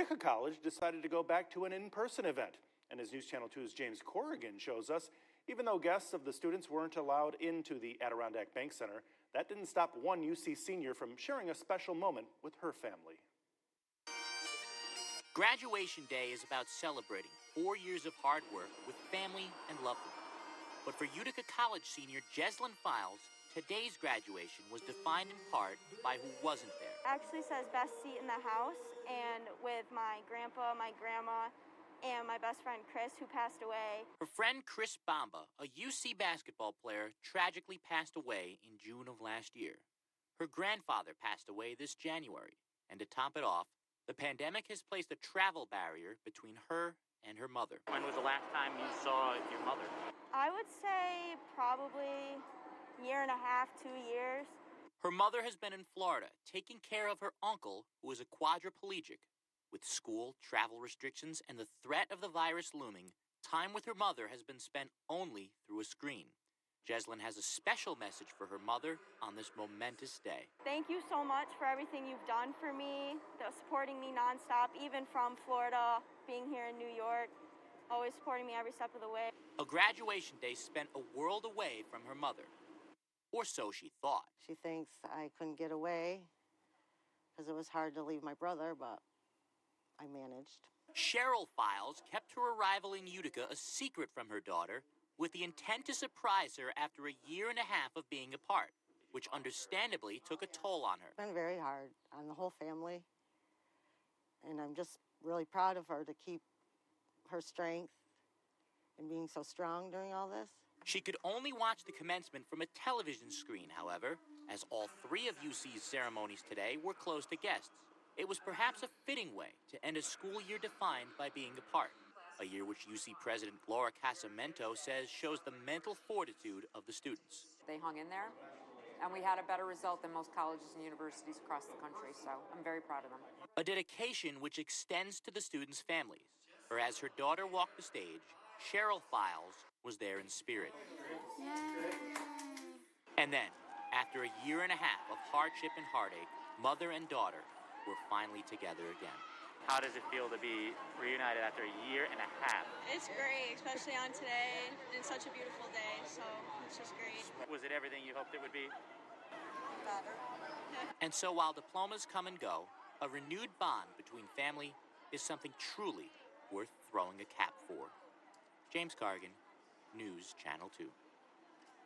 Utica College decided to go back to an in-person event. And as News Channel 2's James Corrigan shows us, even though guests of the students weren't allowed into the Adirondack Bank Center, that didn't stop one UC senior from sharing a special moment with her family. Graduation day is about celebrating 4 years of hard work with family and loved ones. But for Utica College senior Jeslyn Files, today's graduation was defined in part by who wasn't there. Actually says best seat in the house, and with my grandpa, my grandma, and my best friend Chris, who passed away. Her friend Chris Bamba, a UC basketball player, tragically passed away in June of last year. Her grandfather passed away this January, and to top it off, the pandemic has placed a travel barrier between her and her mother. When was the last time you saw your mother? I would say probably year and a half, 2 years. Her mother has been in Florida, taking care of her uncle, who is a quadriplegic. With school, travel restrictions, and the threat of the virus looming, time with her mother has been spent only through a screen. Jeslyn has a special message for her mother on this momentous day. Thank you so much for everything you've done for me, supporting me nonstop, even from Florida, being here in New York, always supporting me every step of the way. A graduation day spent a world away from her mother. Or so she thought. She thinks I couldn't get away because it was hard to leave my brother, but I managed. Cheryl Files kept her arrival in Utica a secret from her daughter with the intent to surprise her after a year and a half of being apart, which understandably took a toll on her. It's been very hard on the whole family, and I'm just really proud of her to keep her strength and being so strong during all this. She could only watch the commencement from a television screen, however, as all 3 of UC's ceremonies today were closed to guests. It was perhaps a fitting way to end a school year defined by being apart, a year which UC President Laura Casamento says shows the mental fortitude of the students. They hung in there, and we had a better result than most colleges and universities across the country, so I'm very proud of them. A dedication which extends to the students' families, for as her daughter walked the stage, Cheryl Files was there in spirit. Yay. And then, after a year and a half of hardship and heartache, mother and daughter were finally together again. How does it feel to be reunited after a year and a half? It's great, especially on today. It's such a beautiful day, so it's just great. Was it everything you hoped it would be? Better. And so while diplomas come and go, a renewed bond between family is something truly worth throwing a cap for. James Corrigan, News Channel 2.